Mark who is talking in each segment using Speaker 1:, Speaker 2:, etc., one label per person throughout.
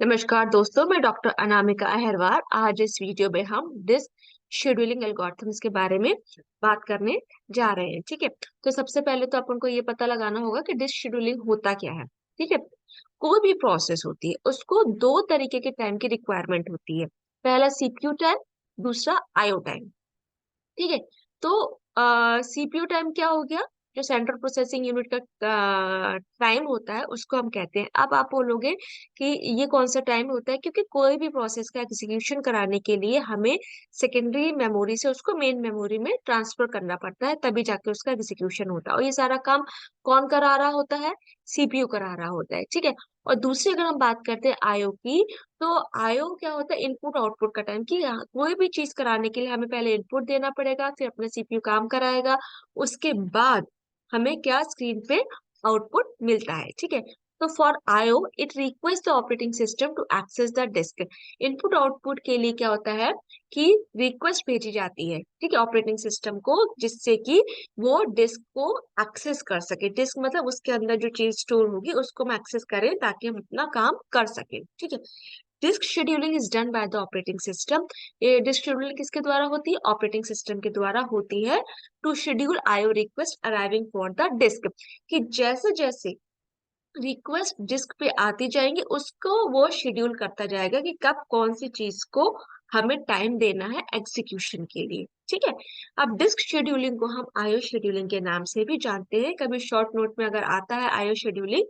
Speaker 1: नमस्कार दोस्तों, मैं डॉक्टर अनामिका अहरवार। आज इस वीडियो में हम डिस्क शेड्यूलिंग एल्गोरिथम्स के बारे में बात करने जा रहे हैं। ठीक है, तो सबसे पहले तो अपन को ये पता लगाना होगा कि डिस्क शेड्यूलिंग होता क्या है। ठीक है, कोई भी प्रोसेस होती है उसको दो तरीके के टाइम की रिक्वायरमेंट होती है। पहला सीपीयू टाइम, दूसरा आईओ टाइम। ठीक है, तो सीपीयू टाइम क्या हो गया? जो सेंट्रल प्रोसेसिंग यूनिट का टाइम होता है उसको हम कहते हैं। अब आप बोलोगे कि ये कौन सा टाइम होता है, क्योंकि कोई भी प्रोसेस का एग्जीक्यूशन कराने के लिए हमें सेकेंडरी मेमोरी से उसको मेन मेमोरी में ट्रांसफर करना पड़ता है, तभी जाके उसका एग्जीक्यूशन होता है। और ये सारा काम कौन करा रहा होता है? सीपीयू करा रहा होता है। ठीक है, और दूसरी अगर हम बात करते हैं आईओ की, तो आईओ क्या होता है? इनपुट आउटपुट का टाइम। कि कोई भी चीज कराने के लिए हमें पहले इनपुट देना पड़ेगा, फिर अपना सीपीयू काम कराएगा, उसके बाद हमें क्या स्क्रीन पे आउटपुट मिलता है। ठीक है, तो for IO it request the operating system to access the disk. Input output के लिए क्या होता है कि रिक्वेस्ट भेजी जाती है, ठीक है, ऑपरेटिंग सिस्टम को, जिससे कि वो डिस्क को एक्सेस कर सके। डिस्क मतलब उसके अंदर जो चीज स्टोर होगी उसको हम एक्सेस करें ताकि हम अपना काम कर सके। ठीक है, disk scheduling is done by the operating system. ये डिस्क शेड्यूलिंग किसके द्वारा होती है? ऑपरेटिंग सिस्टम के द्वारा होती है। To schedule IO request arriving for the disk, कि जैसे जैसे रिक्वेस्ट डिस्क पे आती जाएंगी उसको वो शेड्यूल करता जाएगा कि कब कौन सी चीज को हमें टाइम देना है एग्जीक्यूशन के लिए। ठीक है, अब डिस्क शेड्यूलिंग को हम आईओ शेड्यूलिंग के नाम से भी जानते हैं। कभी शॉर्ट नोट में अगर आता है आईओ शेड्यूलिंग,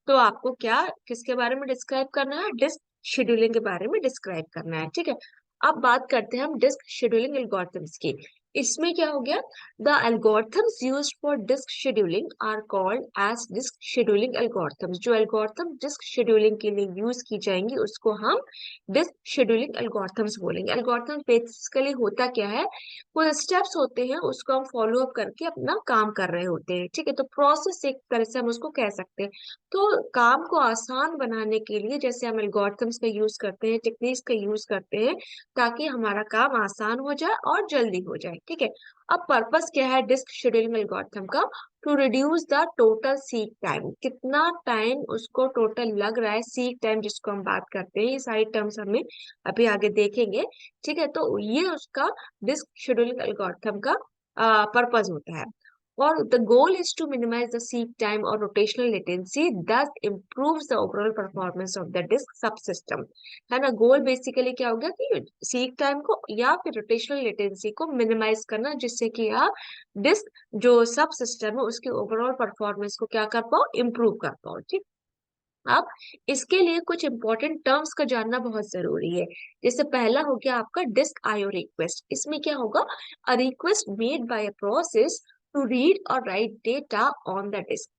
Speaker 1: तो आपको क्या किसके बारे में डिस्क्राइब करना है? डिस्क शेड्यूलिंग के बारे में डिस्क्राइब करना है। ठीक है, अब बात करते हैं हम डिस्क शेड्यूलिंग एल्गोरिथम्स की। इसमें क्या हो गया? The algorithms used for disk scheduling are called as disk scheduling algorithms. जो एल्गोरिथम डिस्क शेड्यूलिंग के लिए यूज की जाएंगी उसको हम डिस्क शेड्यूलिंग एल्गोरिथम्स बोलेंगे। एल्गोरिथम बेसिकली होता क्या है? कुछ स्टेप्स होते हैं उसको हम फॉलो अप करके अपना काम कर रहे होते हैं। ठीक है, तो प्रोसेस एक तरह से हम उसको कह सकते हैं। तो काम को आसान बनाने के लिए जैसे हम एल्गोरिथम्स का यूज करते हैं, टेक्निक्स का यूज करते हैं, ताकि हमारा काम आसान हो जाए और जल्दी हो जाए। ठीक है, अब पर्पस क्या है डिस्क शेड्यूलिंग एल्गोरिथम का? To reduce the total seek time. कितना टाइम उसको टोटल लग रहा है, सीक टाइम जिसको हम बात करते हैं, ये सारी टर्म्स हमें अभी आगे देखेंगे। ठीक है, तो ये उसका डिस्क शेड्यूलिंग एल्गोरिथम का पर्पस होता है। और the goal is to minimize the seek time or rotational latency, thus improves the overall performance of the disk subsystem। है ना, गोल बेसिकली क्या हो गया कि सीक टाइम को या फिर रोटेशनल लेटेंसी को मिनिमाइज करना, जिससे कि आप डिस्क जो सब सिस्टम है उसके ओवरऑल परफॉर्मेंस को क्या कर पाओ? इम्प्रूव कर पाओ। ठीक, अब इसके लिए कुछ इंपॉर्टेंट टर्म्स का जानना बहुत जरूरी है। जैसे पहला हो गया आपका डिस्क आईओ रिक्वेस्ट। इसमें क्या होगा? A request made by a process to read और write data on the disk.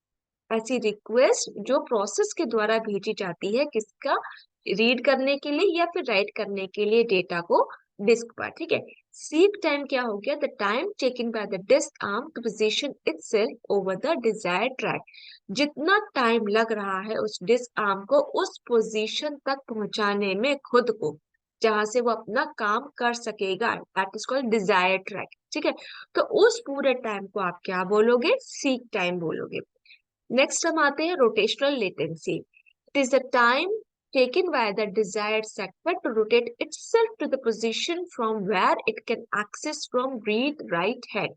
Speaker 1: ऐसी रिक्वेस्ट जो प्रोसेस के द्वारा भेजी जाती है, किसका? रीड करने के लिए या फिर राइट करने के लिए डेटा को डिस्क पर। ठीक है, सीक टाइम क्या हो गया? The time taken by the disk arm to position itself over the desired track. जितना टाइम लग रहा है उस डिस्क आर्म को उस पोजीशन तक पहुंचाने में खुद को, जहां से वो अपना काम कर सकेगा, that is called desired track. ठीक है, तो उस पूरे टाइम को आप क्या बोलोगे? सीक टाइम बोलोगे। नेक्स्ट हम आते हैं rotational latency. It is the time taken by the desired sector to rotate itself to the position from where it can access from read write head।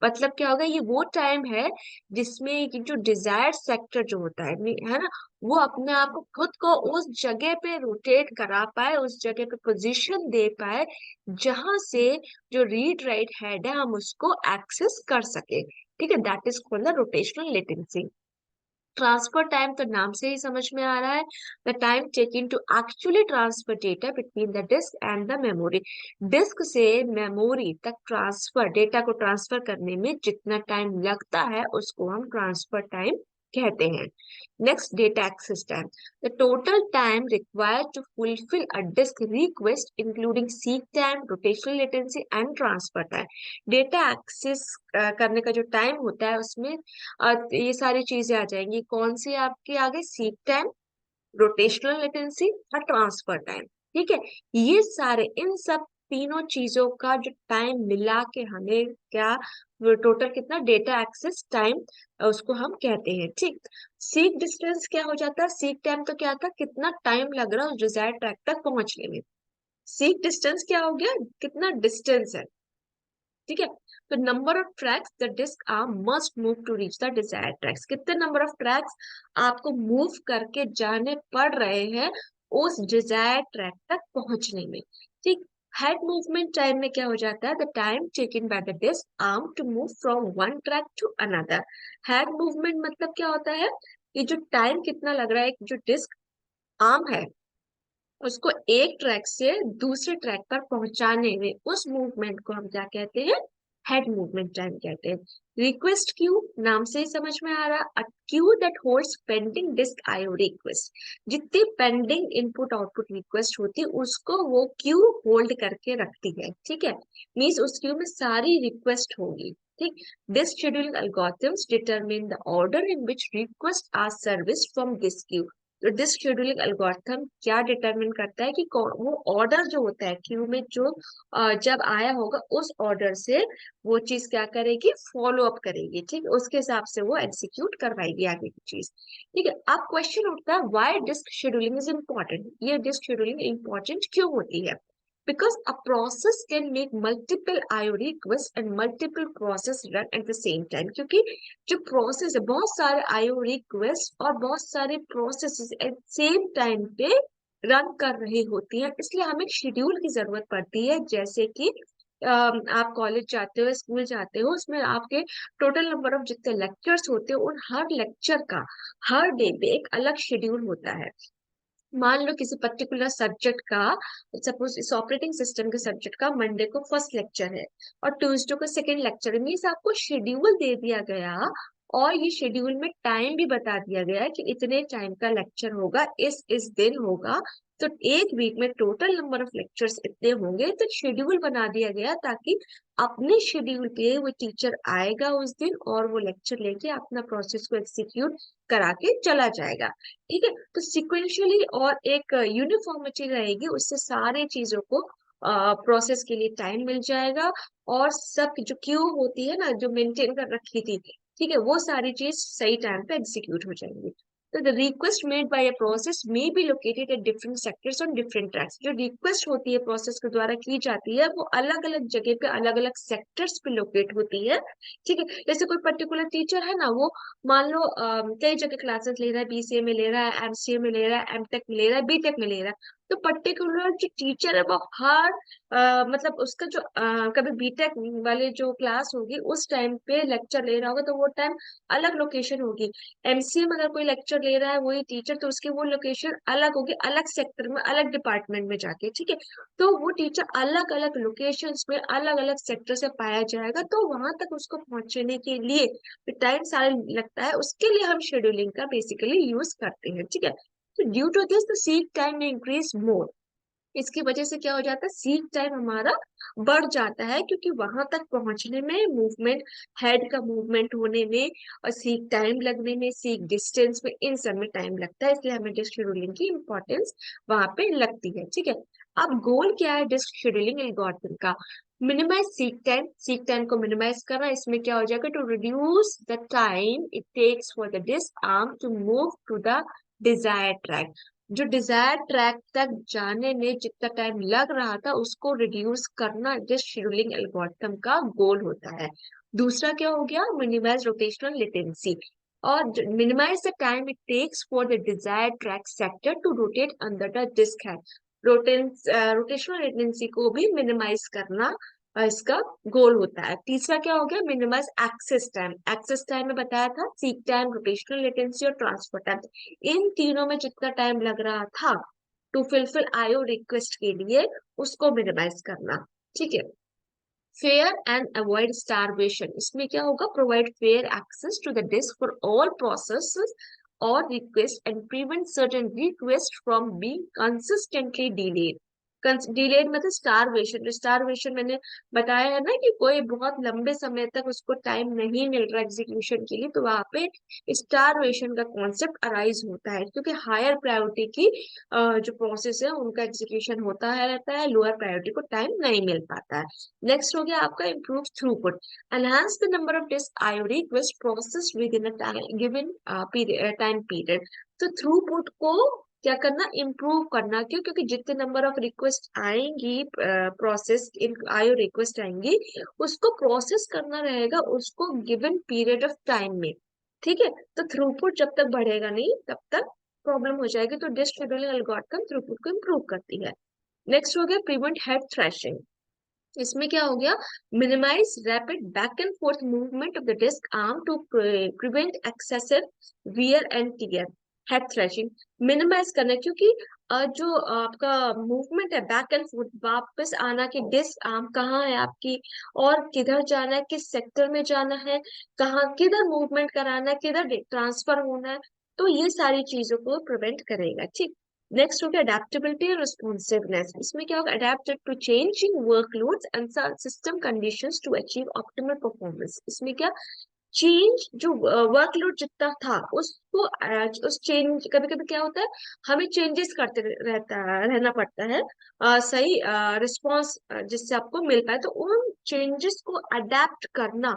Speaker 1: मतलब क्या होगा? ये वो टाइम है जिसमें ये जो डिजायर्ड सेक्टर जो होता है ना, वो अपने आप को खुद को उस जगह पे रोटेट करा पाए, उस जगह पे पोजीशन दे पाए जहां से जो रीड राइट हेड है हम उसको एक्सेस कर सके। ठीक है, that is called the rotational latency. Transfer time तो नाम से ही समझ में आ रहा है, the time taking to actually transfer data between the disk and the memory. Disk से मेमोरी तक ट्रांसफर, डेटा को ट्रांसफर करने में जितना टाइम लगता है उसको हम ट्रांसफर टाइम कहते हैं। Next, data access time. The total time required to fulfil a disk request including seek time, rotational latency and transfer time. Data access करने का जो टाइम होता है उसमें ये सारी चीजें आ जाएंगी। कौन सी आपकी आ गई? सीक टाइम, रोटेशनल लेटेंसी और ट्रांसफर टाइम। ठीक है, ये सारे इन सब तीनों चीजों का जो टाइम मिला के हमें क्या टोटल कितना डेटा एक्सेस टाइम उसको हम कहते हैं। ठीक, सीक डिस्टेंस क्या हो जाता है, सीक टाइम तो क्या था, कितना टाइम लग रहा है उस डिजायर्ड ट्रैक तक पहुंचने में। सीक डिस्टेंस क्या हो गया, कितना डिस्टेंस है। ठीक है, तो number of tracks the disk arm must move to reach the desired tracks, कितने नंबर ऑफ ट्रैक्स आपको मूव करके जाने पड़ रहे हैं उस डिजायर्ड ट्रैक तक पहुंचने में। ठीक, हेड मूवमेंट टाइम में क्या हो जाता है, the time taken by the disk arm to move from one track to another. Head movement मतलब क्या होता है, ये जो टाइम कितना लग रहा है एक जो डिस्क आर्म है उसको एक ट्रैक से दूसरे ट्रैक पर पहुंचाने में, उस मूवमेंट को हम क्या कहते हैं, हेड मूवमेंट टाइम कहते हैं। रिक्वेस्ट क्यू, नाम से ही समझ में आ रहा, a queue that holds pending disk IO request, जितनी पेंडिंग इनपुट आउटपुट रिक्वेस्ट होती है उसको वो क्यू होल्ड करके रखती है। ठीक है, मीन्स उस क्यू में सारी रिक्वेस्ट होगी। ठीक, this scheduling algorithms determine the order in which request are serviced from this queue. तो डिस्क शेड्यूलिंग एल्गोरिथम क्या डिटरमिन करता है कि वो ऑर्डर जो होता है क्यू में जो जब आया होगा उस ऑर्डर से वो चीज क्या करेगी, फॉलो अप करेगी। ठीक, उसके हिसाब से वो एग्जीक्यूट करवाएगी आगे की चीज। ठीक है, अब क्वेश्चन उठता है why disk scheduling is important, ये डिस्क शेड्यूलिंग इम्पोर्टेंट क्यों होती है। Because a process can make multiple IO requests and multiple process run at the same time, क्योंकि जो प्रोसेस है बहुत सारे IO रिक्वेस्ट और बहुत सारे प्रोसेस एट सेम टाइम पे रन कर रही होती हैं, इसलिए हमें शेड्यूल की जरूरत पड़ती है। जैसे कि आप कॉलेज जाते हो, स्कूल जाते हो, उसमें आपके टोटल नंबर ऑफ जितने लेक्चर्स होते हैं उन हर लेक्चर का हर डे पे एक अलग शेड्यूल होता है। मान लो किसी पर्टिकुलर सब्जेक्ट का, सपोज इस ऑपरेटिंग सिस्टम के सब्जेक्ट का मंडे को फर्स्ट लेक्चर है और ट्यूसडे को सेकंड लेक्चर है, मीन्स आपको शेड्यूल दे दिया गया और ये शेड्यूल में टाइम भी बता दिया गया है कि इतने टाइम का लेक्चर होगा, इस दिन होगा। तो एक वीक में टोटल नंबर ऑफ लेक्चर्स इतने होंगे, तो शेड्यूल बना दिया गया ताकि अपने शेड्यूल पे वो टीचर आएगा उस दिन और वो लेक्चर लेके अपना प्रोसेस को एग्जीक्यूट करा के चला जाएगा। ठीक है, तो सिक्वेंशियली और एक यूनिफॉर्मिटी रहेगी, उससे सारे चीजों को प्रोसेस के लिए टाइम मिल जाएगा और सब जो क्यू होती है ना जो मेंटेन कर रखी थी, ठीक है, वो सारी चीज सही टाइम पे एग्जीक्यूट हो जाएंगी। तो the request made by a process may be located at different sectors on different tracks, जो रिक्वेस्ट होती है प्रोसेस के द्वारा की जाती है वो अलग अलग जगह पे अलग अलग सेक्टर्स पे लोकेट होती है। ठीक है, जैसे कोई पर्टिकुलर टीचर है ना, वो मान लो कई जगह क्लासेस ले रहा है, बीसीए में ले रहा है, एमसीए में ले रहा है, एमटेक में ले रहा है, बीटेक में ले रहा है, तो पर्टिकुलर जो टीचर है वो हर मतलब उसका जो कभी बीटेक वाले जो क्लास होगी उस टाइम पे लेक्चर ले रहा होगा तो वो टाइम अलग लोकेशन होगी। एमसीए में अगर कोई लेक्चर ले रहा है वही टीचर, तो उसकी वो लोकेशन अलग होगी, अलग सेक्टर में अलग डिपार्टमेंट में जाके। ठीक है, तो वो टीचर अलग अलग लोकेशंस में अलग अलग सेक्टर से पाया जाएगा, तो वहां तक उसको पहुंचने के लिए टाइम सारा लगता है, उसके लिए हम शेड्यूलिंग का बेसिकली यूज करते हैं। ठीक है, तो due to this the seek time में इंक्रीज मोर, इसकी वजह से क्या हो जाता है, सीक टाइम हमारा बढ़ जाता है, क्योंकि वहां तक पहुंचने में मूवमेंट, हेड का मूवमेंट होने में और सीक टाइम लगने में, सीक डिस्टेंस में, इन सब में टाइम लगता है, इसलिए हमें डिस्क शेड्यूलिंग की इंपॉर्टेंस वहां पे लगती है। ठीक है, अब गोल क्या है डिस्क शेड्यूलिंग एल्गोरिथम का, मिनिमाइज सीक टाइम को मिनिमाइज करना। इसमें क्या हो जाएगा, to reduce the time it takes for the disk arm to move to the desired track, जो डिजायर ट्रैक तक जाने में जितना टाइम लग रहा था उसको रिड्यूस करना डिस्क शेड्यूलिंग एल्गोरिथम का गोल होता है। दूसरा क्या हो गया, मिनिमाइज रोटेशनल लेटेंसी, और minimise the time it takes for the desired track sector to rotate under the disk है। रोटेशनल लेटेंसी को भी मिनिमाइज करना इसका गोल होता है। तीसरा क्या हो गया, minimise access time, access time में बताया था सीक टाइम, रोटेशनल लेटेंसी और ट्रांसफर टाइम, इन तीनों में जितना टाइम लग रहा था टू फुलफिल आईओ रिक्वेस्ट के लिए उसको मिनिमाइज करना। ठीक है, फेयर एंड अवॉइड स्टारवेशन, इसमें क्या होगा, provide fair access to the disk for all processes और request and prevent certain request from being consistently delayed. Delayed मतलब स्टारवेशन, स्टारवेशन मैंने बताया है ना कि कोई बहुत लंबे समय तक उसको टाइम नहीं मिल रहा एग्जीक्यूशन के लिए, तो वहां पे स्टारवेशन का कॉन्सेप्ट अराइज होता है, क्योंकि हायर प्रायोरिटी की जो प्रोसेस है उनका एग्जीक्यूशन होता है रहता है, लोअर प्रायोरिटी को टाइम नहीं मिल पाता है। नेक्स्ट हो गया आपका improve throughput, enhance the number of disk IO request process within a given time period. तो थ्रूपुट को क्या करना, इम्प्रूव करना। क्यों? क्योंकि जितने नंबर ऑफ रिक्वेस्ट आएंगी, प्रोसेस इन आईओ रिक्वेस्ट आएंगी, उसको प्रोसेस करना रहेगा उसको गिवन पीरियड ऑफ टाइम में। ठीक है, तो थ्रूपुट जब तक बढ़ेगा नहीं तब तक प्रॉब्लम हो जाएगी। तो डिस्क शेड्यूलिंग एल्गोरिथम थ्रूपुट को इम्प्रूव करती है। नेक्स्ट हो गया प्रिवेंट हेड थ्रैशिंग। इसमें क्या हो गया, minimise rapid back and forth movement of the disk arm to prevent excessive wear and tear. Head thrashing minimise करना है, क्योंकि जो आपका मूवमेंट है बैक एंड फोर्थ, वापस आना कि डिस्क आर्म कहाँ है आपकी और किधर जाना है, किस सेक्टर में जाना है, कहाँ किधर मूवमेंट कराना है, किधर ट्रांसफर होना है, तो ये सारी चीजों को प्रिवेंट करेगा। ठीक। नेक्स्ट हो गया अडेप्टेबिलिटी और रिस्पॉन्सिवनेस। इसमें क्या होगा, adapted to changing workloads and system conditions to achieve optimal performance. इसमें क्या, चेंज जो वर्कलोड जितना था उसको उस चेंज, कभी कभी क्या होता है हमें चेंजेस करते रहना पड़ता है, सही रिस्पॉन्स जिससे आपको मिल पाए, तो उन चेंजेस को अडेप्ट करना।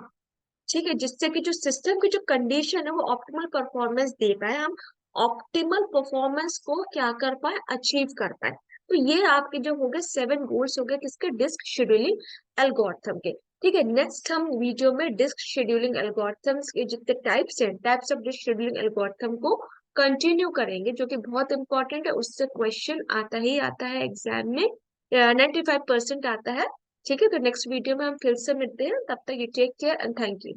Speaker 1: ठीक है, जिससे कि जो सिस्टम की जो कंडीशन है वो ऑप्टिमल परफॉर्मेंस दे पाए, हम ऑप्टिमल परफॉर्मेंस को क्या कर पाए, अचीव कर पाए। तो ये आपके जो हो गए 7 गोल्स हो गए किसके, डिस्क शेड्यूलिंग एल्गोरिथम के। ठीक है, नेक्स्ट हम वीडियो में डिस्क शेड्यूलिंग एल्गोरिथम्स के जितने टाइप्स हैं, types of disk scheduling algorithm को कंटिन्यू करेंगे, जो कि बहुत इंपॉर्टेंट है, उससे क्वेश्चन आता ही आता है एग्जाम में, 95% आता है। ठीक है, तो नेक्स्ट वीडियो में हम फिर से मिलते हैं, तब तक you take care and thank you.